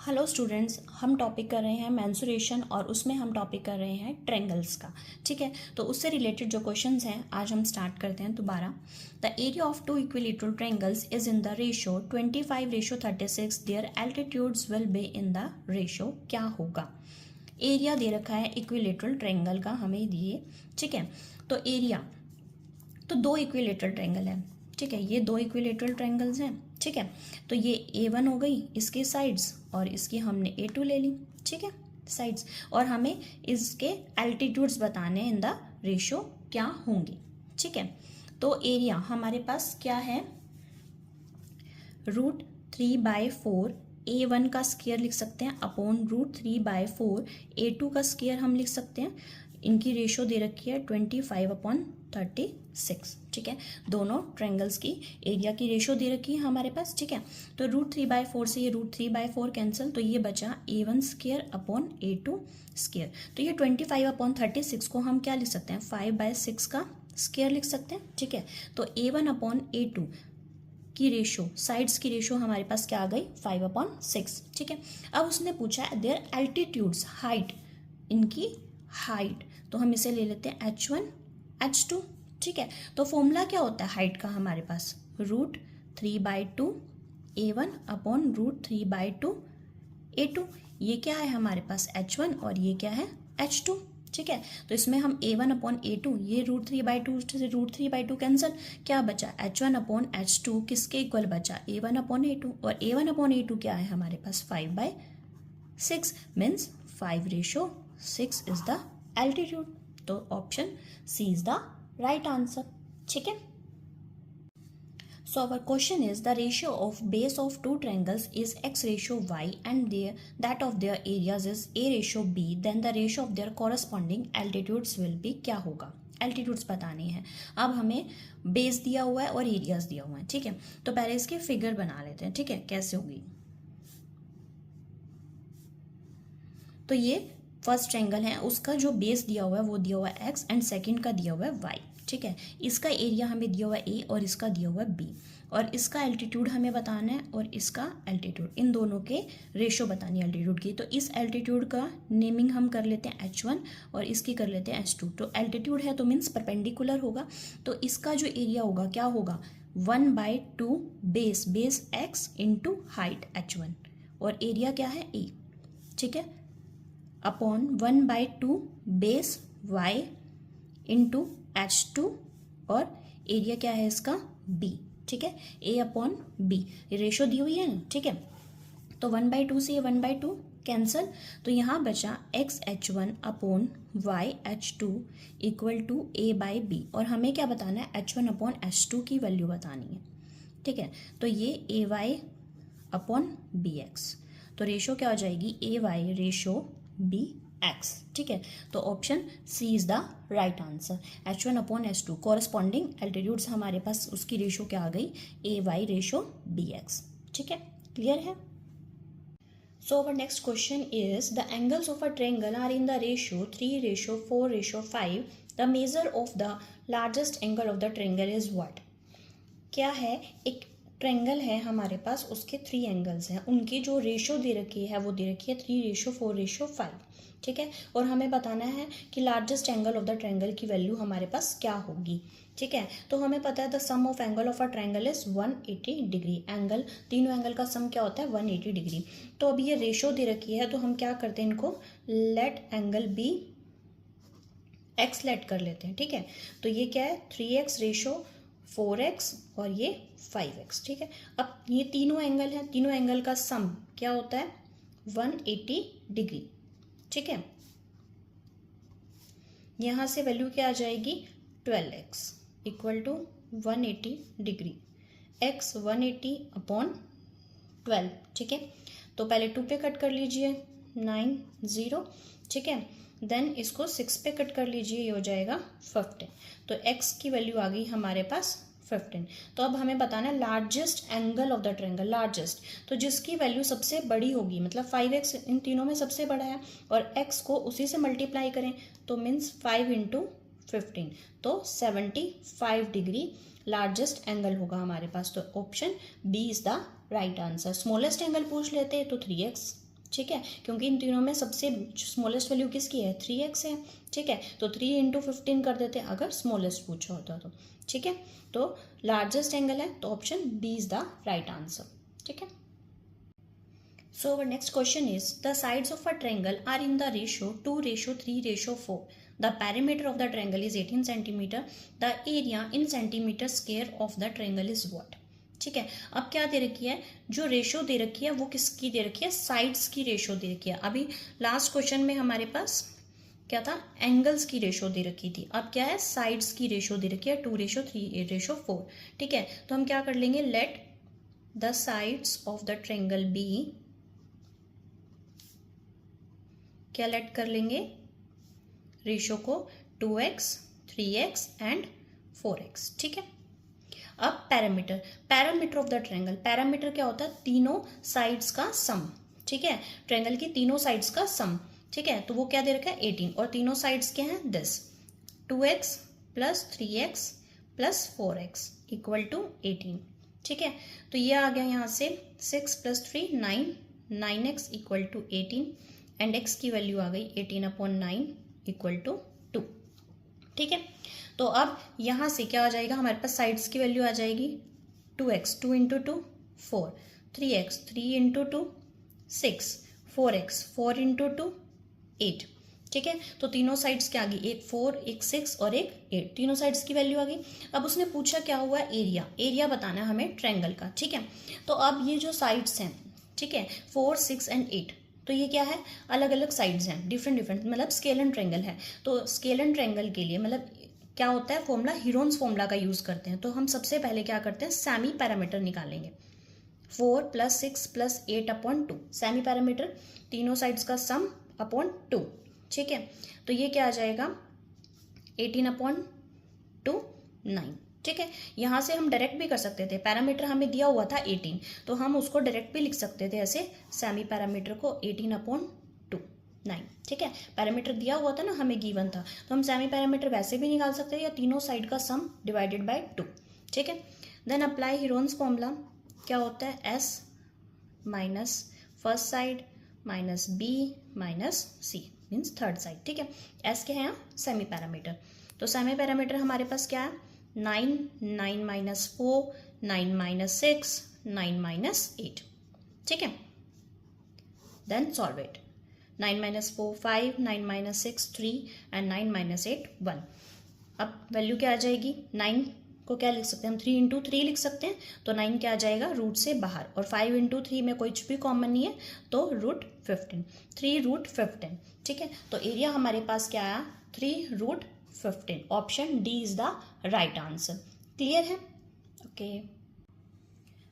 Hello students, हम topic कर रहे हैं मेंसुरेशन और उसमें हम टॉपिक कर रहे हैं ट्रायंगल्स का। ठीक है, तो उससे रिलेटेड जो क्वेश्चंस हैं आज हम स्टार्ट करते हैं दोबारा। The area of two equilateral triangles is in the ratio 25:36। Their altitudes will be in the ratio. क्या होगा? एरिया दे रखा है इक्विलेटरल ट्रायंगल का हमें दिए। ठीक है, तो एरिया तो दो इक्विलेटरल ट्रायंगल है। ठीक है, ये दो इक्विलेटरल ट्रायंगल्स हैं। ठीक है, तो ये A1 हो गई इसके साइड्स और इसकी हमने A2 ले ली। ठीक है, साइड्स, और हमें इसके एल्टीट्यूड्स बताने इन द रेशो क्या होंगे। ठीक है, तो एरिया हमारे पास क्या है, √3/4 A1 का स्क्वायर लिख सकते हैं अपॉन √3/4 A2 का स्क्वायर हम लिख सकते हैं। इनकी रेशो दे रखी है 25/36। ठीक है, दोनों ट्रायंगल्स की एरिया की रेशो दे रखी है हमारे पास। ठीक है, तो √3/4 से ये √3/4 कैंसिल, तो ये बचा A1 square upon A2 square. तो ये 25/36 को हम क्या लिख सकते हैं, 5/6 का स्क्वायर लिख सकते हैं। ठीक है, तो A1 अपॉन A2 की रेशो, साइड्स की रेशो हमारे पास क्या आ गई, 5/6। ठीक है, अब उसने पूछा है देयर एल्टीट्यूड्स, हाइट, इनकी हाइट, तो हम इसे ले लेते हैं H1 H2। ठीक है, तो फॉर्मूला क्या होता है हाइट का हमारे पास, √3/2 A1 अपॉन √3/2 A2। ये क्या है हमारे पास H1 और ये क्या है H2। ठीक है, तो इसमें हम A1 अपॉन A2, ये √3/2 से √3/2 कैंसिल, क्या बचा H1 अपॉन H2 किसके इक्वल बचा, A1 अपॉन A2, और A1 अपॉन A2 क्या है हमारे पास 5/6 मीन्स 5:6 इज द एल्टीट्यूड। तो option C is the right answer. ठीक है, so our question is the ratio of base of two triangles is x/y and that of their areas is a/b, then the ratio of their corresponding altitudes will be, क्या होगा, altitudes बतानी है। अब हमें base दिया हुआ है और एरियाज दिया हुआ है। ठीक है, तो पहले इसके फिगर बना लेते हैं। ठीक है, कैसे होगी, तो ये फर्स्ट ट्रायंगल है, उसका जो बेस दिया हुआ है वो दिया हुआ है x एंड सेकंड का दिया हुआ है y। ठीक है, इसका एरिया हमें दिया हुआ है A और इसका दिया हुआ है B, और इसका एल्टीट्यूड हमें बताना है और इसका एल्टीट्यूड, इन दोनों के रेशो बतानी है एल्टीट्यूड की। तो इस एल्टीट्यूड का नेमिंग हम कर लेते हैं H1 और इसकी कर लेते हैं H2। तो एल्टीट्यूड है तो मीन्स परपेंडिकुलर होगा, तो इसका जो एरिया होगा क्या होगा, 1/2 base x into height H1 और एरिया क्या है A। ठीक है, upon 1/2 base y into H2 और एरिया क्या है इसका B। ठीक है, A अपॉन B, ये रेशो दी हुई है ना। ठीक है, तो 1/2 से ये 1/2 कैंसल, तो यहाँ बचा x/H1 upon y/H2 equal to A/B, और हमें क्या बताना है, H1 अपॉन H2 की वैल्यू बतानी है। ठीक है, तो ये AY अपॉन BX, तो रेशो क्या हो जाएगी, AY रेशो BX। ठीक है, तो option C is the right answer. H1 upon H2 corresponding altitudes हमारे पास, उसकी रेशो क्या आ गई, AY रेशो BX। ठीक है, क्लियर है। So our next question is the angles of a triangle are in the ratio 3:4:5. The measure of the largest angle of the triangle is what? क्या है, एक ट्रायंगल है हमारे पास, उसके 3 एंगल्स हैं, उनकी जो रेशो दे रखी है वो दे रखी है 3:4:5। ठीक है, और हमें बताना है कि largest angle of the triangle की वैल्यू हमारे पास क्या होगी। ठीक है, तो हमें पता है the sum of angle of a triangle is 180 degree. Angle, तीनों एंगल का सम क्या होता है, 180 डिग्री। तो अभी ये रेशो दे रखी है, तो हम क्या करते हैं, इनको let angle B X let कर लेते हैं। ठीक है, तो ये क्या है, 3x रेशो 4x और ये 5x। ठीक है, अब ये तीनों एंगल हैं, तीनों एंगल का सम क्या होता है, 180 डिग्री। ठीक है, यहां से वैल्यू क्या आ जाएगी, 12x equal to 180 degree, x 180 upon 12। ठीक है, तो पहले 2 पे कट कर लीजिए, 9 0। ठीक है, देन इसको 6 पे कट कर लीजिए, ये हो जाएगा 15। तो x की वैल्यू आ गई हमारे पास 15। तो अब हमें बताना है largest angle of the triangle, largest, तो जिसकी वैल्यू सबसे बड़ी होगी, मतलब 5x इन तीनों में सबसे बड़ा है, और x को उसी से मल्टीप्लाई करें तो मीन्स 5 × 15, तो 75 डिग्री लार्जेस्ट एंगल होगा हमारे पास। तो option B is the right answer. Smallest angle पूछ लेते तो 3x ठीक है, क्योंकि इन तीनों में सबसे स्मॉलेस्ट वैल्यू किसकी है, 3x है। ठीक है, तो 3 इंटू 15 कर देते हैं अगर स्मॉलेस्ट पूछा होता तो। ठीक है, तो लार्जेस्ट एंगल है, तो option B is the right answer. ठीक है, so our next question is, the sides of a triangle are in the ratio 2:3:4. The perimeter of the triangle is 18 centimeter. The area in centimeter square of the triangle is what? ठीक है, अब क्या दे रखी है, जो ratio दे रखी है वो किसकी दे रखी है, साइड्स की रेशो दे रखी है। अभी लास्ट क्वेश्चन में हमारे पास क्या था, एंगल्स की रेशो दे रखी थी, अब क्या है, साइड्स की रेशो दे रखी है 2:3:4। ठीक है, तो हम क्या कर लेंगे, let the sides of the triangle be, क्या लेट कर लेंगे, रेशो को 2x, 3x एंड 4x। ठीक है, अब parameter, parameter of the triangle, parameter क्या होता है, तीनों साइड्स का सम। ठीक है, ट्रायंगल की तीनों साइड्स का सम। ठीक है, तो वो क्या दे रखा है, 18, और तीनों साइड्स क्या है, this 2x plus 3x plus 4x equal to 18। ठीक है, तो ये आ गया यहाँ से 6 plus 3 9, 9x equal to 18 and x की वैल्यू आ गई 18/9 इक्वल टू 2। ठीक है, तो अब यहाँ से क्या आ जाएगा, हमारे पास साइड्स की वैल्यू आ जाएगी 2x, 2 into 2 4, 3x, 3 into 2 6, 4x, 4 into 2 8। ठीक है, तो तीनों साइड्स क्या आ गई, एक 4, एक 6 और एक 8, तीनों साइड्स की वैल्यू आ गई। अब उसने पूछा क्या हुआ, एरिया, एरिया बताना है हमें ट्रायंगल का। ठीक है, तो अब ये जो साइड्स हैं, ठीक है, 4, 6 एंड 8, तो ये क्या है, अलग अलग साइड्स हैं, डिफरेंट डिफरेंट, मतलब स्केल एंड ट्रायंगल है। तो स्केल एंड ट्रायंगल के लिए मतलब क्या होता है, फॉर्मूला हीरोन्स फॉर्मूला का यूज करते हैं। तो हम सबसे पहले क्या करते हैं, सेमी पैरामीटर निकालेंगे, 4 प्लस 6 प्लस 8/2, सेमी पैरामीटर तीनों साइड्स का सम अपॉन 2। ठीक है, तो ये क्या आ जाएगा 18/2 9। ठीक है, यहाँ से हम डायरेक्ट भी कर सकते थे, पैरामीटर हमें दिया हुआ था 18, तो हम उसको डायरेक्ट भी लिख सकते थे ऐसे, सेमी पैरामीटर को 18/2 9। ठीक है, पैरामीटर दिया हुआ था ना, हमें गिवन था, तो हम सेमी पैरामीटर वैसे भी निकाल सकते हैं या तीनों साइड का सम डिवाइडेड बाय 2। ठीक है, देन अप्लाई हीरोन्स फॉर्मूला, क्या होता है, s minus first side minus b minus c means third side. ठीक है, s क्या है यहाँ, सेमी पैरामीटर, तो सेमी पैरामीटर हमारे पास क्या है, 9, 9 माइनस 4, 9 माइनस 6, 9 माइनस 8। ठीक है, then solve it, 9 minus 4 5, 9 minus 6 3 and 9 minus 8 1। अब वैल्यू क्या आ जाएगी, 9 को क्या लिख सकते हैं हम, 3 इंटू 3 लिख सकते हैं, तो 9 क्या आ जाएगा, रूट से बाहर, और 5 इंटू 3 में कुछ भी कॉमन नहीं है, तो √15, 3√15। ठीक है, तो एरिया हमारे पास क्या आया, 3√15, option D is the right answer. Clear है, okay.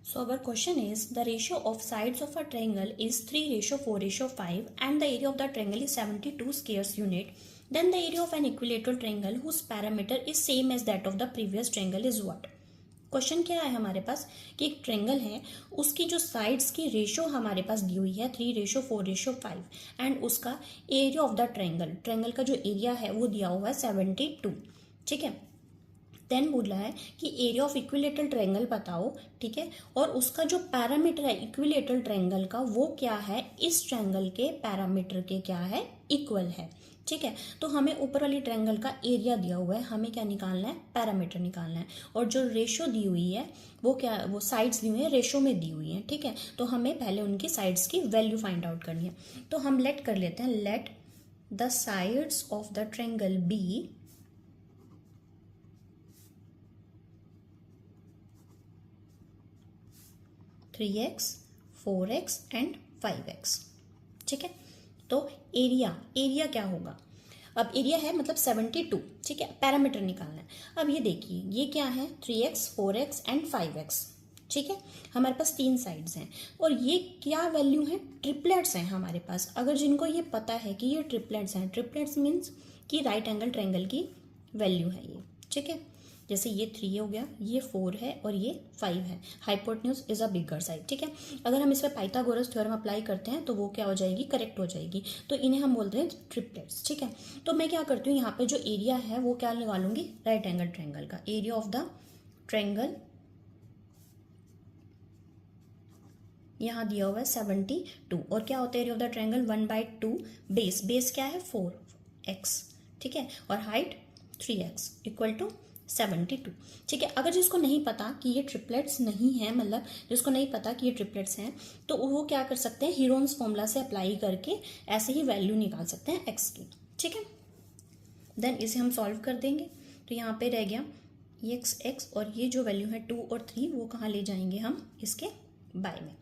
So our question is, the ratio of sides of a triangle is 3:4:5 and the area of the triangle is 72 square unit. Then the area of an equilateral triangle whose parameter is same as that of the previous triangle is what? Question क्या है हमारे पास कि एक triangle है, उसकी जो sides की ratio हमारे पास दी हुई है 3:4:5 एंड उसका area of the triangle, triangle का जो एरिया है वो दिया हुआ है 72। ठीक है, देन बोल रहा है कि एरिया ऑफ इक्विलेटरल ट्रायंगल बताओ। ठीक है, और उसका जो पैरामीटर है इक्विलेटरल ट्रायंगल का वो क्या है, इस ट्रायंगल के पैरामीटर के क्या है, इक्वल है। ठीक है, तो हमें ऊपर वाली ट्रायंगल का एरिया दिया हुआ है, हमें क्या निकालना है, पैरामीटर निकालना है, और जो रेशो दी हुई है वो क्या, वो साइड्स दी हुई है, रेशो में दी हुई है। ठीक है, तो हमें पहले उनकी साइड्स की वैल्यू फाइंड आउट करनी है। तो हम लेट कर लेते हैं, let the sides of the triangle be three X 4x and 5x। ठीक है, तो एरिया, एरिया क्या होगा, अब एरिया है मतलब 72। ठीक है, पैरामीटर निकालना है। अब ये देखिए, ये क्या है, 3x 4x एंड 5x। ठीक है, हमारे पास 3 साइड्स हैं, और ये क्या वैल्यू है, ट्रिपलेट्स हैं हमारे पास। अगर जिनको ये पता है कि ये ट्रिपलेट्स हैं, ट्रिपलेट्स मीन्स कि राइट एंगल ट्रायंगल की वैल्यू है ये। ठीक है, जैसे ये 3 हो गया, ये 4 है और ये 5 है, hypotenuse is a bigger side. ठीक है, अगर हम इस पर पाइथागोरस थ्योरम अप्लाई करते हैं तो वो क्या हो जाएगी, करेक्ट हो जाएगी, तो इन्हें हम बोलते हैं ट्रिपलेट्स। ठीक है, तो मैं क्या करती हूँ, यहाँ पे जो एरिया है वो क्या निकालूंगी, राइट एंगल ट्रायंगल का एरिया ऑफ द ट्रायंगल यहाँ दिया हुआ है 72 और क्या होता है area of the triangle 1/2 base, base क्या है 4x, ठीक है, और हाइट 3x इक्वल टू 72, ठीक है। अगर जिसको नहीं पता कि ये ट्रिपलेट्स नहीं है, मतलब जिसको नहीं पता कि ये ट्रिपलेट्स हैं, तो वो क्या कर सकते हैं, हीरोन्स फॉर्मूला से अप्लाई करके ऐसे ही वैल्यू निकाल सकते हैं x की, ठीक है। देन इसे हम सॉल्व कर देंगे, तो यहाँ पे रह गया x और ये जो वैल्यू है 2 और 3 वो कहाँ ले जाएंगे हम, इसके बाय में,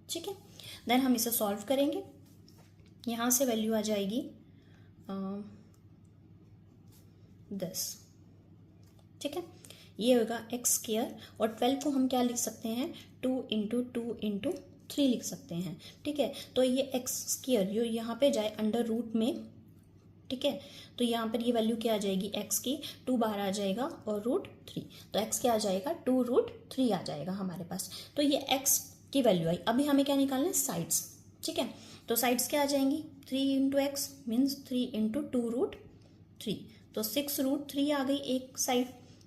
ठीक है। देन हम इसे सॉल्व करेंगे, यहाँ से वैल्यू आ जाएगी 10, ठीक है। ये होगा x², और 12 को हम क्या लिख सकते हैं, 2 × 2 × 3 लिख सकते हैं, ठीक है। तो ये x² जो यहाँ पे जाए अंडर रूट में, ठीक है, तो यहाँ पर ये वैल्यू क्या आ जाएगी x की, 2 बाहर आ जाएगा और √3, तो x क्या आ जाएगा 2√3 आ जाएगा हमारे पास। तो ये x की वैल्यू आई। अभी हमें क्या निकालना है, साइड्स, ठीक है। तो साइड्स क्या आ जाएंगी, 3 × x मीन्स 3 × 2√3, तो 6√3 आ गई एक साइड,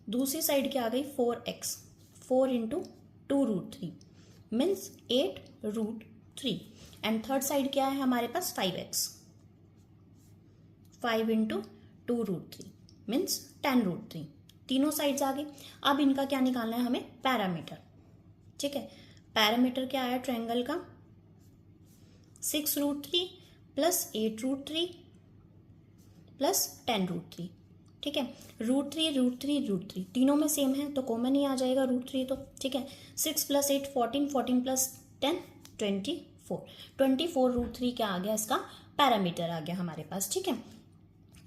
दूसरी साइड क्या आ गई 4x, 4 × 2√3 means 8√3, and third side क्या है हमारे पास 5x, 5 × 2√3 मीन्स 10√3, तीनों साइड्स आ गई। अब इनका क्या निकालना है हमें, पैरामीटर, ठीक है। पैरामीटर क्या आया ट्रायंगल का, 6√3 + 8√3 + 10√3, ठीक है। √3 तीनों में सेम है तो कॉमन ही आ जाएगा √3, तो ठीक है। 6 + 8 14, 14 + 10 24 √3 क्या आ गया, इसका पैरामीटर आ गया हमारे पास, ठीक है।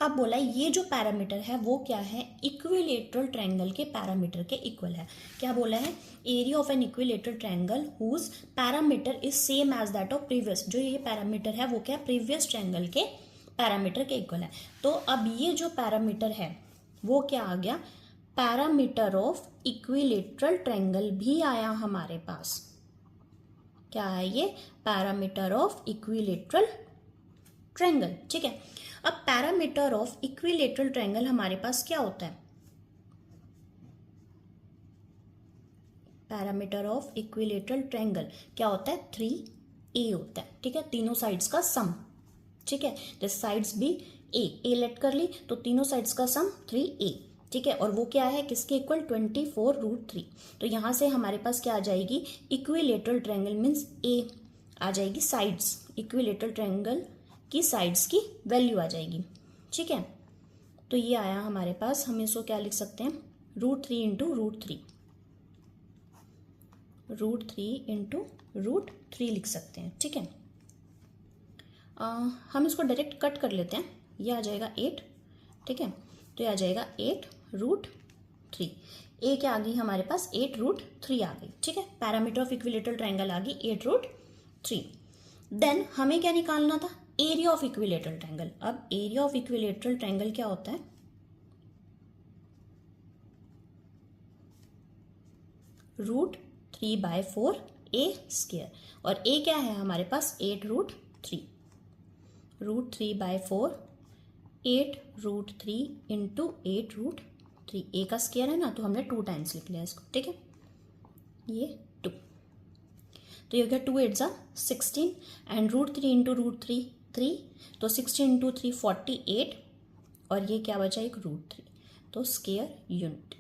अब बोला ये जो पैरामीटर है वो क्या है, इक्विलेटरल ट्रायंगल के पैरामीटर के इक्वल है। क्या बोला है, area of an equilateral triangle whose parameter is same as that of previous, जो ये पैरामीटर है वो क्या, प्रीवियस ट्रायंगल के पैरामीटर के इक्वल है। तो अब ये जो पैरामीटर है वो क्या आ गया, पैरामीटर ऑफ इक्विलेटरल ट्रायंगल भी आया हमारे पास। क्या है ये, पैरामीटर ऑफ इक्विलेटरल ट्रायंगल, ठीक है। अब पैरामीटर ऑफ इक्विलेटरल ट्रायंगल हमारे पास क्या होता है, पैरामीटर ऑफ इक्विलेटरल ट्रायंगल क्या होता है, 3a होता है, ठीक है। तीनों साइड्स का सम, ठीक है, दिस साइड्स भी a लेट कर ली, तो तीनों साइड्स का सम 3a, ठीक है। और वो क्या है, किसके इक्वल, 24√3, तो यहां से हमारे पास क्या आ जाएगी, इक्विलेटरल ट्रायंगल मीन्स a आ जाएगी, साइड्स, इक्विलेटरल ट्रायंगल की साइड्स की वैल्यू आ जाएगी, ठीक है। तो ये आया हमारे पास, हम इसको क्या लिख सकते हैं, √3 × √3, √3 × √3 लिख सकते हैं, ठीक है। हम इसको डायरेक्ट कट कर लेते हैं, ये आ जाएगा 8, ठीक है। तो ये आ जाएगा 8√3, ए क्या आ गई हमारे पास, 8√3 आ गई, ठीक है। पैरामीटर ऑफ इक्विलेटरल ट्रायंगल आ गई 8√3। देन हमें क्या निकालना था, एरिया ऑफ इक्विलेटरल ट्रायंगल। अब एरिया ऑफ इक्विलेटरल ट्रायंगल क्या होता है, √3/4a², और a क्या है हमारे पास, 8√3, √3/4 8√3 × 8√3, a का स्क्वायर है ना, तो हमने 2 टाइम्स लिख लिया इसको, ठीक है, ये 2, तो ये हो गया 2 8 × 16, एंड √3 × √3 3, तो 16 × 3 48, और ये क्या बचा, एक √3, तो स्क्वायर यूनिट,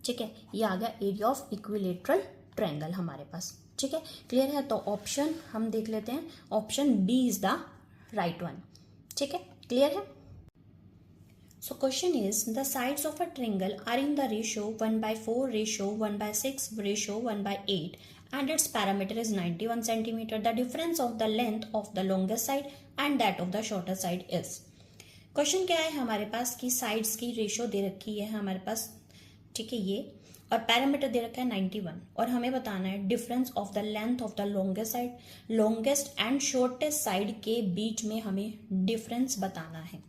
ठीक है। ये आ गया एरिया ऑफ इक्विलेटरल ट्रायंगल हमारे पास, ठीक है। क्लियर है, तो ऑप्शन हम देख लेते हैं, option B is the right one, ठीक है। क्लियर है। So question is, the sides of a triangle are in the ratio 1/4, 1/6, 1/8, and its parameter is 91 centimeter. The difference of the length of the longest side and that of the shorter side is. Question क्या है हमारे पास कि sides की ratio दे रखी है हमारे पास, ठीक है, ये, और पैरामीटर दे रखा है 91, और हमें बताना है difference of the length of the longest side, longest and shortest side के बीच में हमें डिफरेंस बताना है,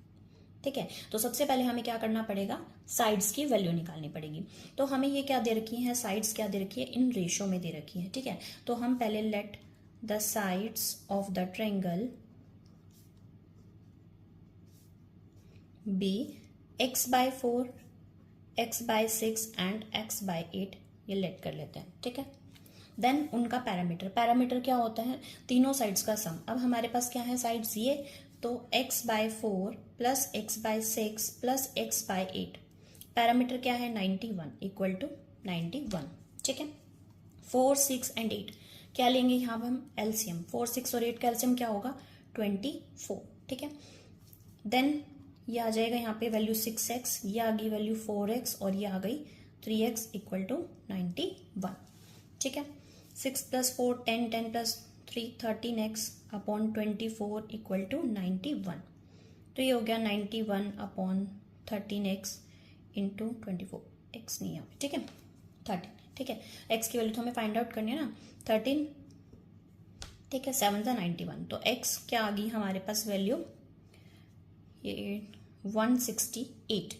ठीक है। तो सबसे पहले हमें क्या करना पड़ेगा, साइड्स की वैल्यू निकालनी पड़ेगी। तो हमें ये क्या दे रखी है, साइड्स क्या दे रखी है, इन रेशियो में दे रखी है, ठीक है। तो हम पहले let the sides of the triangle be x/4, x/6 and x/8, ये लेट कर लेते हैं, ठीक है। देन उनका पैरामीटर, पैरामीटर क्या होता है, तीनों साइड्स का सम। अब हमारे पास क्या है साइड्स ये, तो x/4 plus x/6 plus x/8, parameter क्या है 91 इक्वल टू 91, ठीक है। 4, 6 एंड 8 क्या लेंगे यहाँ पर हम एलसीएम, 4, 6 और 8 का एलसीएम क्या होगा 24, ठीक है। देन ये आ जाएगा यहाँ पे वैल्यू 6x, ये आ गई वैल्यू 4x और ये आ गई 3x इक्वल टू 91, ठीक है। 6 plus 4 10, 10 plus 3 13x upon 24 equal to 91, तो ये हो गया 91 अपॉन 13x इंटू 24, x नहीं है ठीक है 13, ठीक है। x की वैल्यू तो हमें फाइंड आउट करनी है ना, 13, ठीक है, 7 सा 91, तो x क्या आ गई हमारे पास वैल्यू, ये 168,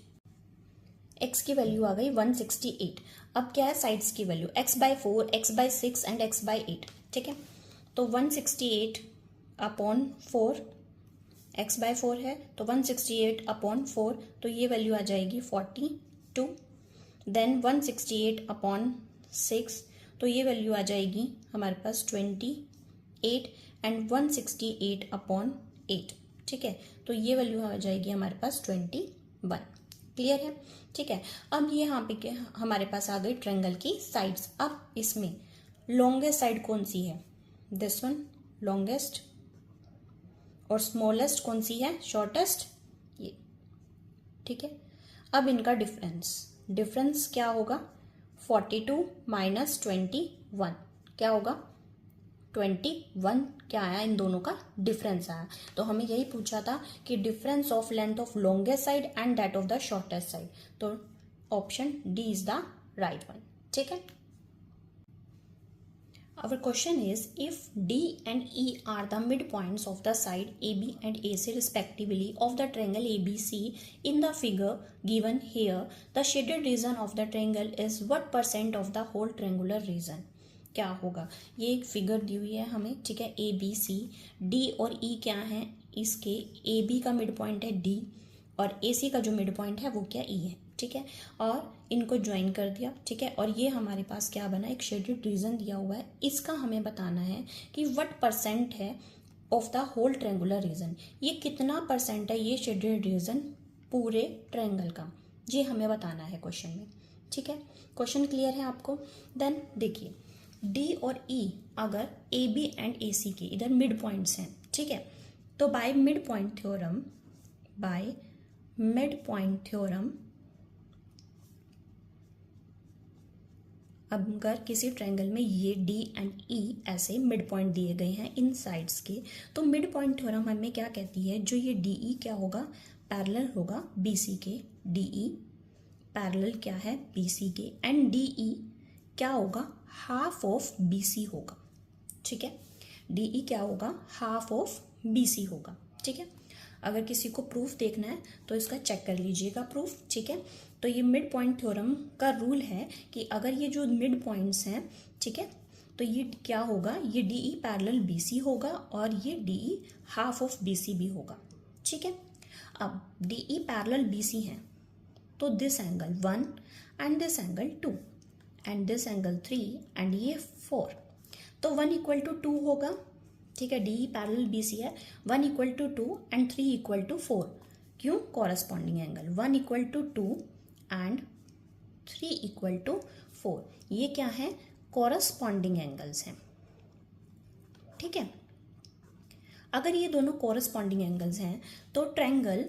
x की वैल्यू आ गई 168। अब क्या है साइड्स की value, x/4, x/6 and x/8, ठीक है। तो 168 अपॉन 4, x/4 है तो 168 अपॉन 4, तो ये वैल्यू आ जाएगी 42। देन 168 अपॉन 6, तो ये वैल्यू आ जाएगी हमारे पास 28 एंड 168 अपॉन 8, ठीक है, तो ये वैल्यू आ जाएगी हमारे पास 21, क्लियर है, ठीक है। अब ये यहाँ पे क्या हमारे पास आ गई ट्रायंगल की साइड्स। अब इसमें लॉन्गेस्ट साइड कौन सी है, दिस वन लॉन्गेस्ट, और स्मॉलेस्ट कौन सी है, शॉर्टेस्ट, ये, ठीक है। अब इनका डिफरेंस क्या होगा, 42 माइनस 21 क्या होगा 21, क्या आया इन दोनों का डिफरेंस आया। तो हमें यही पूछा था कि difference of length of longest side and that of the shortest side, तो option D is the right one, ठीक है। Our question is, if D and E are the midpoints of the side AB and AC respectively of the triangle ABC in the figure given here, the shaded region of the triangle is what % of the whole triangular region? क्या होगा, ये एक figure दी हुई है हमें, ठीक है, ABC, D और E क्या है, इसके AB का मिड पॉइंट है D और AC का जो मिड पॉइंट है वो क्या E है, ठीक है, और इनको ज्वाइन कर दिया, ठीक है, और ये हमारे पास क्या बना, एक शेडेड रीजन दिया हुआ है। इसका हमें बताना है कि व्हाट % है of the whole triangular region, ये कितना % है ये शेडेड रीजन पूरे ट्रायंगल का, ये हमें बताना है क्वेश्चन में, ठीक है। क्वेश्चन क्लियर है आपको। देन देखिए डी और ई अगर ए बी एंड ए सी के इधर मिड पॉइंट्स हैं, ठीक है, तो बाय मिड पॉइंट थ्योरम अगर किसी ट्रायंगल में ये डी एंड ई ऐसे मिड पॉइंट दिए गए हैं इन साइड्स के, तो मिड पॉइंट थ्योरम हमें क्या कहती है, जो ये डी ई क्या होगा, पैरेलल होगा बी सी के, डी ई पैरेलल क्या है बी सी के, एंड डी ई क्या होगा, हाफ ऑफ बी सी होगा, ठीक है, डी ई क्या होगा, हाफ ऑफ बी सी होगा, ठीक है। अगर किसी को प्रूफ देखना है तो इसका चेक कर लीजिएगा प्रूफ, ठीक है। तो ये मिड पॉइंट थ्योरम का रूल है कि अगर ये जो मिड पॉइंट्स हैं, ठीक है, तो ये क्या होगा, ये D E parallel B C होगा और ये D E half of B C भी होगा, ठीक है। अब D E parallel B C है तो this angle 1 and this angle 2 and this angle 3 and ये 4, तो 1 इक्वल टू 2 होगा, ठीक है, D E parallel B C है, 1 equal to 2 and 3 equal to 4, क्यों, corresponding angle 1 equal to 2 and 3 equal to 4, ये क्या है, कॉरस्पॉन्डिंग एंगल्स हैं, ठीक है। अगर ये दोनों कॉरस्पॉन्डिंग एंगल्स हैं तो ट्रायंगल,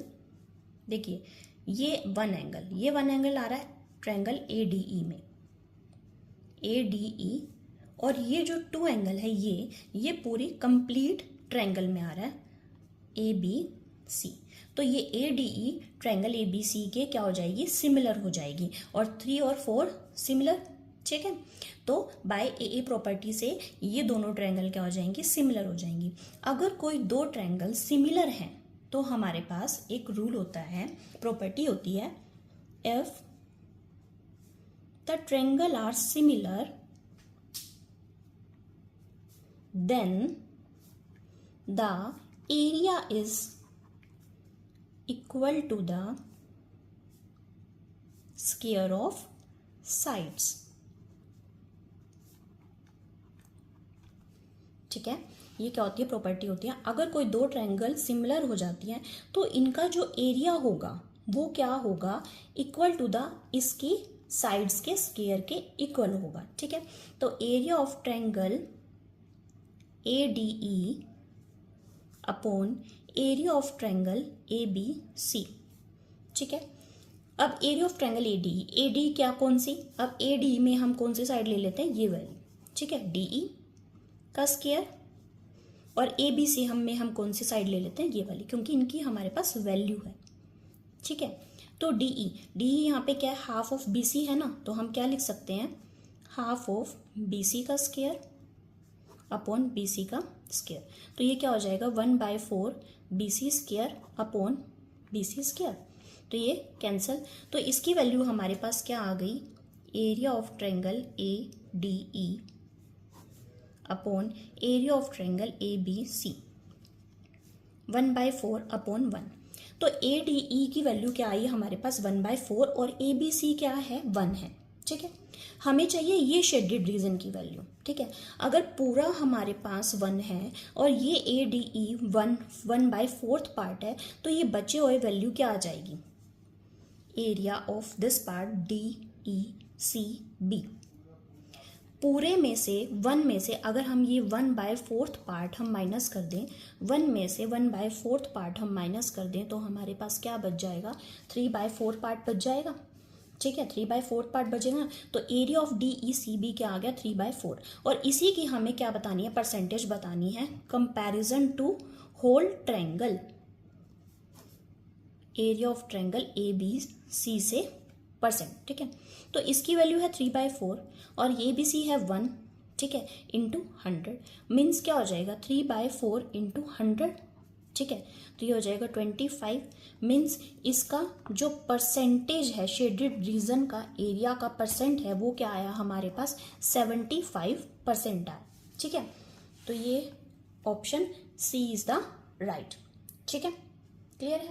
देखिए ये वन एंगल आ रहा है ट्रायंगल ए डी ई में, ए डी ई, और ये जो 2 एंगल है ये पूरी कंप्लीट ट्रायंगल में आ रहा है ए बी सी, तो ये A D E triangle A B C के क्या हो जाएगी, सिमिलर हो जाएगी, और 3 और 4 सिमिलर, ठीक है। तो बाय ए प्रॉपर्टी से ये दोनों ट्रायंगल क्या हो जाएंगी, सिमिलर हो जाएंगी। अगर कोई दो ट्रायंगल सिमिलर हैं तो हमारे पास एक रूल होता है, प्रॉपर्टी होती है, if the triangle are similar then the area is equal to the square of sides, ठीक है, ये क्या होती है, प्रॉपर्टी होती है। अगर कोई दो ट्रायंगल सिमिलर हो जाती हैं तो इनका जो एरिया होगा वो क्या होगा, इक्वल टू द इसकी साइड्स के स्क्वायर के इक्वल होगा। ठीक है, तो area of triangle ADE upon area of triangle ABC। ठीक है, अब एरिया ऑफ ट्रायंगल ADE क्या, कौन सी, अब ADE में हम कौन सी साइड ले लेते हैं, ये वाली। ठीक है, DE का स्क्वायर, और ABC हम कौन सी साइड ले लेते हैं, ये वाली, क्योंकि इनकी हमारे पास वैल्यू है। ठीक है, तो DE यहाँ पे क्या है, हाफ ऑफ BC है ना, तो हम क्या लिख सकते हैं, हाफ ऑफ BC का स्क्वायर अपॉन BC का स्क्वायर। तो ये क्या हो जाएगा, 1/4 BC square upon BC square. तो ये कैंसल, तो इसकी वैल्यू हमारे पास क्या आ गई, area of triangle ADE upon area of triangle ABC 1/4 upon 1। तो ADE की वैल्यू क्या आई हमारे पास, 1/4, और ABC क्या है, 1 है। ठीक है, हमें चाहिए ये शेडेड रीजन की वैल्यू। ठीक है, अगर पूरा हमारे पास 1 है और ये ADE 1/4 पार्ट है, तो ये बचे हुए वैल्यू क्या आ जाएगी, area of this part DECB। पूरे में से 1 में से अगर हम ये 1/4 पार्ट हम माइनस कर दें, 1 में से 1/4 पार्ट हम माइनस कर दें, तो हमारे पास क्या बच जाएगा, 3/4 पार्ट बच जाएगा। ठीक है, 3/4 पार्ट बचेगा, तो एरिया ऑफ DECB क्या आ गया, 3/4। और इसी की हमें क्या बतानी है, परसेंटेज बतानी है, comparison to whole triangle, area of triangle ABC से परसेंट। ठीक है, तो इसकी वैल्यू है 3/4 और ABC है 1। ठीक है, इंटू 100 मीन्स क्या हो जाएगा, 3/4 इंटू 100। ठीक है, तो ये हो जाएगा 25 मीन्स इसका जो परसेंटेज है शेडेड रीजन का, एरिया का परसेंट है, वो क्या आया हमारे पास, 75% आया। ठीक है, तो ये option C is the right. ठीक है, क्लियर है।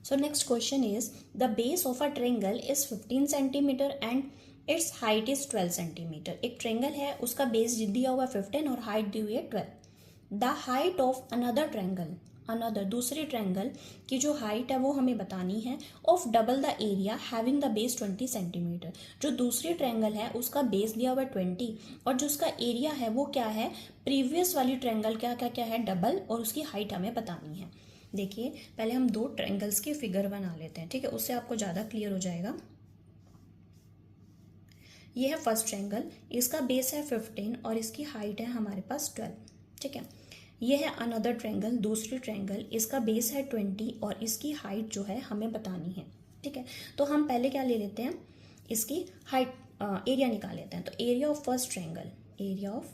So next question is, the base of a triangle is 15 centimeter and its height is 12 centimeter। एक ट्रायंगल है, उसका बेस दिया हुआ 15 और हाइट दी हुई है 12। The height of another triangle, दूसरे ट्रायंगल की जो हाइट है वो हमें बतानी है, of double the area having the base 20 centimetre. जो दूसरी ट्रायंगल है उसका बेस दिया हुआ है 20 और जो उसका एरिया है वो क्या है, प्रीवियस वाली ट्रायंगल क्या है, डबल, और उसकी हाइट हमें बतानी है। देखिए, पहले हम दो ट्रायंगल्स के फिगर बना लेते हैं। ठीक है, उससे आपको ज़्यादा क्लियर हो जाएगा। ये है फर्स्ट ट्रायंगल, इसका बेस है 15 और इसकी हाइट है हमारे पास 12। ठीक है, ये है अनदर ट्रायंगल, दूसरी ट्रायंगल, इसका बेस है 20 और इसकी हाइट जो है हमें बतानी है। ठीक है, तो हम पहले क्या ले लेते हैं, इसकी हाइट, एरिया निकाल लेते हैं। तो area of first triangle, area of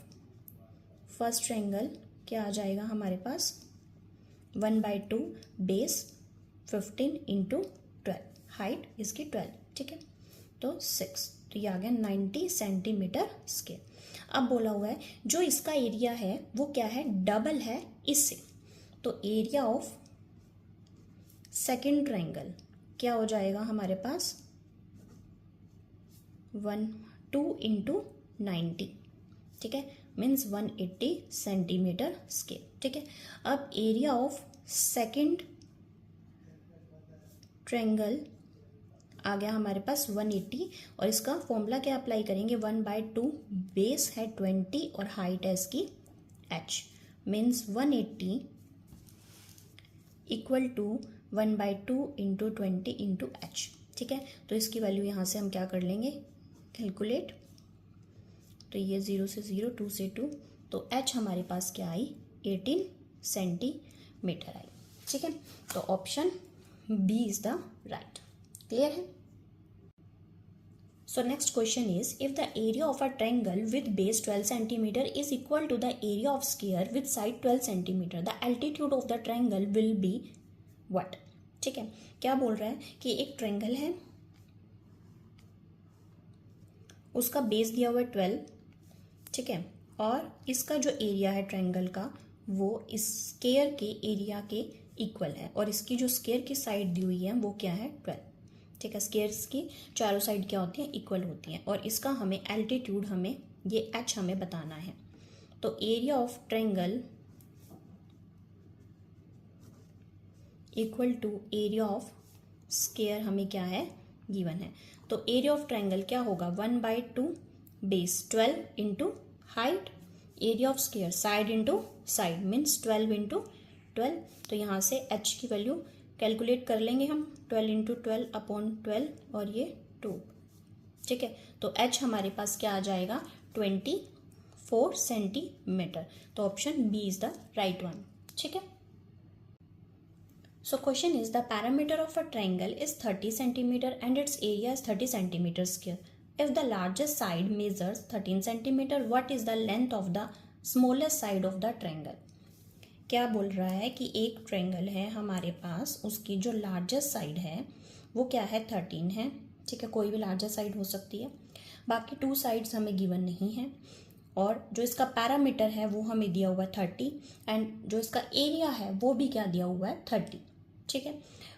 first triangle क्या आ जाएगा हमारे पास, 1/2 बेस 15 इंटू 12, हाइट इसकी 12। ठीक है, तो 6, तो ये आ गया 90 सेंटीमीटर स्क्वायर। अब बोला हुआ है जो इसका एरिया है वो क्या है, डबल है इससे, तो एरिया ऑफ सेकेंड ट्रायंगल क्या हो जाएगा हमारे पास, 2 इंटू 90। ठीक है, मीन्स 180 सेंटीमीटर स्क्वायर। ठीक है, अब एरिया ऑफ सेकेंड ट्रायंगल आ गया हमारे पास 180 और इसका फॉर्मूला क्या अप्लाई करेंगे, 1/2 बेस है 20 और हाइट है इसकी h, means 180 equal to 1/2 into 20 into h। ठीक है, तो इसकी वैल्यू यहाँ से हम क्या कर लेंगे, कैलकुलेट, तो ये 0 से 0, 2 से 2, तो h हमारे पास क्या आई, 18 सेंटीमीटर आई। ठीक है, तो option B is the right. Clear है। So next question is, if the area of a triangle with base 12 centimetre is equal to the area of square with side 12 centimetre, the altitude of the triangle will be what. ठीक है, क्या बोल रहा है कि एक triangle है, उसका बेस दिया हुआ है 12। ठीक है, और इसका जो एरिया है ट्रायंगल का वो इस स्क्वायर के एरिया के इक्वल है, और इसकी जो स्क्वायर की साइड दी हुई है वो क्या है, 12। ठीक है, स्क्वायर्स की चारों साइड क्या होती हैं, इक्वल होती हैं, और इसका हमें एल्टीट्यूड, हमें ये h हमें बताना है। तो area of triangle equal to area of square हमें क्या है गिवन है। तो एरिया ऑफ ट्रायंगल क्या होगा 1/2 base 12 into height, area of square side into side means 12 into 12। तो यहाँ से h की वैल्यू कैलकुलेट कर लेंगे हम 12 इंटू 12/12 और ये 2। ठीक है, तो h हमारे पास क्या आ जाएगा 24 सेंटीमीटर। तो option B is the right one. ठीक है, so question is the parameter of a triangle is 30 centimeter and its area is 30 centimeter square. If the largest side measures 13 centimeter, what is the length of the smallest side of the triangle? क्या बोल रहा है कि एक triangle है हमारे पास, उसकी जो लार्जेस्ट साइड है वो क्या है 13 है। ठीक है, कोई भी लार्जेस्ट साइड हो सकती है, बाकी 2 साइड्स हमें गिवन नहीं है, और जो इसका पैरामीटर है वो हमें दिया हुआ है 30 एंड जो इसका एरिया है वो भी क्या दिया हुआ है 30। ठीक है,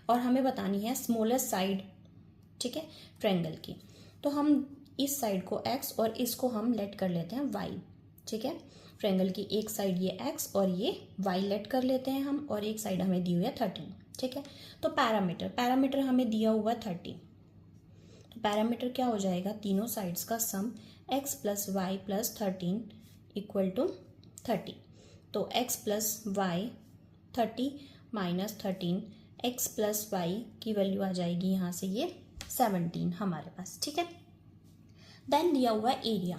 और हमें बतानी है स्मॉलेस्ट साइड, ठीक है, ट्रायंगल की। तो हम इस साइड को x और इसको हम लेट कर लेते हैं y। ठीक है, ट्रायंगल की एक साइड ये x और ये y लेट कर लेते हैं हम, और एक साइड हमें दी हुई है 13। ठीक है, तो पैरामीटर हमें दिया हुआ है 30। तो पैरामीटर क्या हो जाएगा, तीनों साइड्स का sum x plus Y plus 13 equal to 30। तो x plus Y 30 minus 13, x plus Y की वैल्यू आ जाएगी यहाँ से ये 17 हमारे पास। ठीक है, देन दिया हुआ एरिया।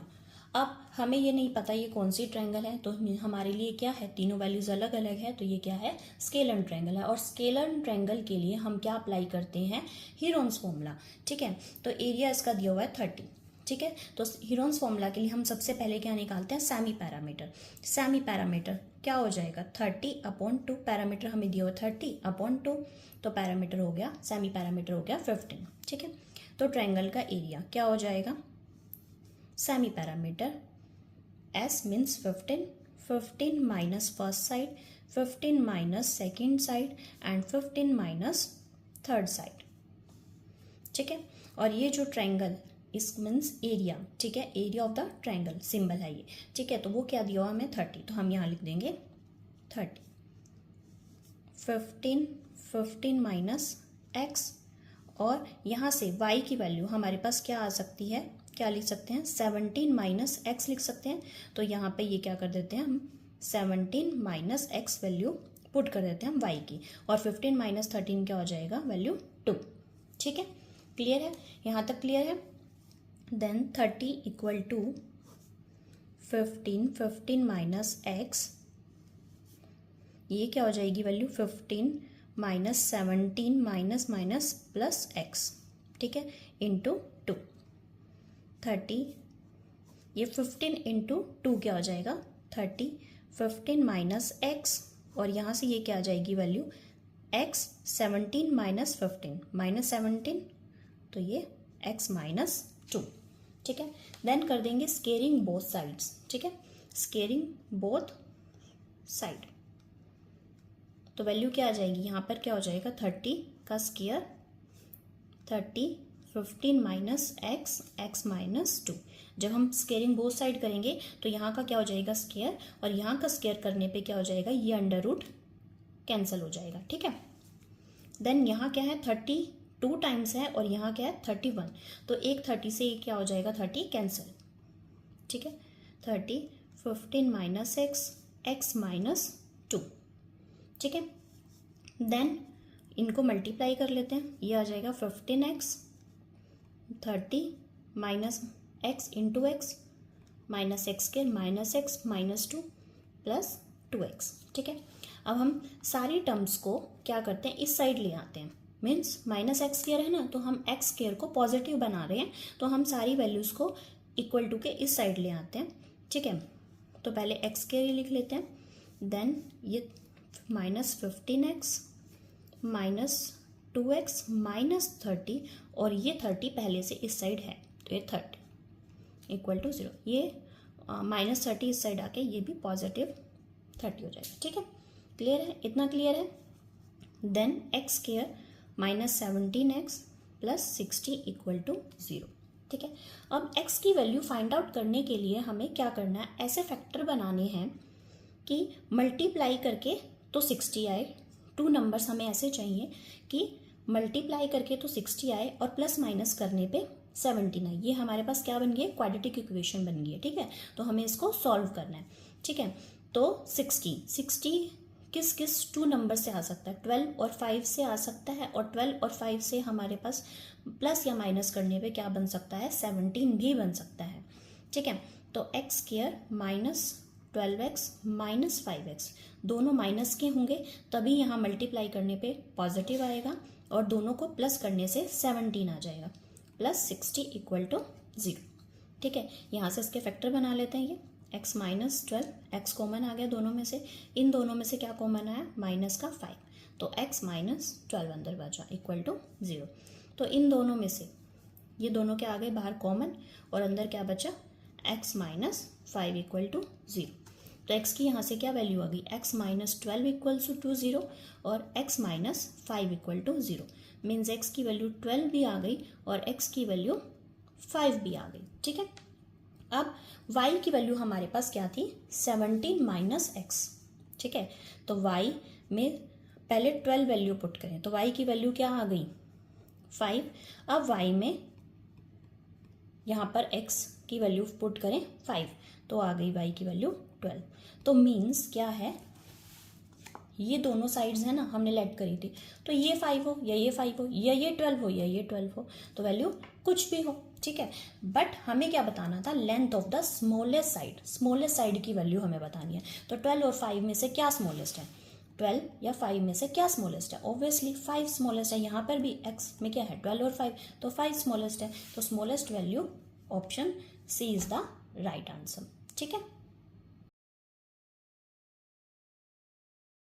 अब हमें ये नहीं पता ये कौन सी ट्रायंगल है, तो हमारे लिए क्या है, तीनों वैल्यूज अलग अलग है, तो ये क्या है स्केलर ट्रायंगल है। और स्केलर ट्रायंगल के लिए हम क्या अप्लाई करते हैं, हीरोन्स फॉर्मूला। ठीक है, तो एरिया इसका दिया हुआ है 30। ठीक है, तो हीरोन्स फॉर्मूला के लिए हम सबसे पहले क्या निकालते हैं, सेमी पैरामीटर। सेमी पैरामीटर क्या हो जाएगा 30/2, पैरामीटर हमें दिया हुआ 30/2, तो पैरामीटर हो गया, सेमी पैरामीटर हो गया 15। ठीक है, तो ट्रायंगल का एरिया क्या हो जाएगा, semi parameter S means 15 minus first side, 15 minus second side and 15 minus third side. ठीक है, और ये जो ट्रायंगल इस मीन्स एरिया। ठीक है, area of the triangle symbol है ये। ठीक है, तो वो क्या दिया हुआ हमें 30, तो हम यहाँ लिख देंगे 30। 15 माइनस x, और यहाँ से y की वैल्यू हमारे पास क्या आ सकती है, क्या लिख सकते हैं 17 माइनस x लिख सकते हैं। तो यहाँ पे ये क्या कर देते हैं हम 17 माइनस x वैल्यू पुट कर देते हैं हम y की, और 15 माइनस 13 क्या हो जाएगा वैल्यू 2। ठीक है, क्लियर है, यहाँ तक क्लियर है। Then 30 equal to 15 minus x, ये क्या हो जाएगी value 15 minus 17 minus minus plus x। ठीक है, इंटू 2 30, ये 15 इंटू 2 क्या हो जाएगा 30, 15 माइनस x, और यहाँ से ये क्या आ जाएगी वैल्यू x 17 माइनस 15 माइनस 17, तो ये x माइनस 2। ठीक है, देन कर देंगे स्केयरिंग बोथ साइड्स। ठीक है, स्केयरिंग बोथ साइड, तो वैल्यू क्या आ जाएगी यहाँ पर, क्या हो जाएगा 30 का स्केयर 30, 15 माइनस x माइनस 2। जब हम स्केयरिंग बोथ साइड करेंगे तो यहाँ का क्या हो जाएगा स्केयर, और यहाँ का स्केयर करने पे क्या हो जाएगा, ये अंडर रूट कैंसिल हो जाएगा। ठीक है, देन यहाँ क्या है 32 टाइम्स है, और यहाँ क्या है 31, तो एक 30 से ये क्या हो जाएगा 30 कैंसिल। ठीक है, 30, 15 माइनस x माइनस 2। ठीक है, देन इनको मल्टीप्लाई कर लेते हैं, ये आ जाएगा 15x 30 minus x into x minus x के minus x minus 2 plus 2x। ठीक है, अब हम सारी टर्म्स को क्या करते हैं, इस साइड ले आते हैं, मीन्स माइनस एक्स स्क्वायर है ना, तो हम एक्स स्क्वायर को पॉजिटिव बना रहे हैं, तो हम सारी वैल्यूज़ को इक्वल टू के इस साइड ले आते हैं। ठीक है, तो पहले एक्स स्क्वायर लिख लेते हैं, देन ये minus 15x minus 2x minus 30, और ये 30 पहले से इस साइड है, तो ये 30 इक्वल टू 0, ये माइनस 30 इस साइड आके ये भी पॉजिटिव 30 हो जाएगा। ठीक है, क्लियर है, इतना क्लियर है। Then X square minus 17x plus 60 equal to 0। ठीक है। अब x की वैल्यू फाइंड आउट करने के लिए हमें क्या करना है, ऐसे फैक्टर बनाने हैं कि मल्टीप्लाई करके तो 60 आए। 2 नंबर्स हमें ऐसे चाहिए कि मल्टीप्लाई करके तो 60 आए और प्लस माइनस करने पे 17 आए। ये हमारे पास क्या बन गया, क्वाड्रेटिक इक्वेशन बन गई है, ठीक है। तो हमें इसको सॉल्व करना है, ठीक है। तो 60 किस किस 2 नंबर से आ सकता है, 12 और 5 से आ सकता है, और 12 और 5 से हमारे पास प्लस या माइनस करने पे क्या बन सकता है, 17 भी बन सकता है, ठीक है। तो x square minus 12x minus 5x, दोनों माइनस के होंगे तभी यहाँ मल्टीप्लाई करने पे पॉजिटिव आएगा, और दोनों को प्लस करने से 17 आ जाएगा, प्लस 60 इक्वल टू 0, ठीक है। यहाँ से इसके फैक्टर बना लेते हैं। ये x माइनस 12, एक्स कॉमन आ गया दोनों में से, इन दोनों में से क्या कॉमन आया, माइनस का 5, तो x माइनस 12 अंदर बचा इक्वल टू 0। तो इन दोनों में से ये दोनों क्या आ गए बाहर कॉमन, और अंदर क्या बचा, x माइनस 5 इक्वल टू 0। तो x की यहाँ से क्या वैल्यू आ गई, x माइनस 12 इक्वल्स टू 0 और x minus 5 equal to 0, means x की वैल्यू 12 भी आ गई और x की वैल्यू 5 भी आ गई, ठीक है। अब y की वैल्यू हमारे पास क्या थी, 17 माइनस x, ठीक है। तो y में पहले 12 वैल्यू पुट करें तो y की वैल्यू क्या आ गई, 5। अब y में यहाँ पर x की वैल्यू पुट करें 5, तो आ गई y की वैल्यू 12। तो मीन्स क्या है, ये दोनों साइड्स है ना हमने लेट करी थी, तो ये 5 हो या ये 5 हो या ये 12 हो या ये 12 हो, तो वैल्यू कुछ भी हो, ठीक है। बट हमें क्या बताना था, length of the smallest side की वैल्यू हमें बतानी है। तो 12 और 5 में से क्या स्मॉलेस्ट है, 12 या 5 में से क्या स्मॉलेस्ट है, ऑब्वियसली 5 स्मॉलेस्ट है। यहाँ पर भी x में क्या है, 12 और 5, तो 5 स्मॉलेस्ट है। तो smallest value option C is the right answer, ठीक है।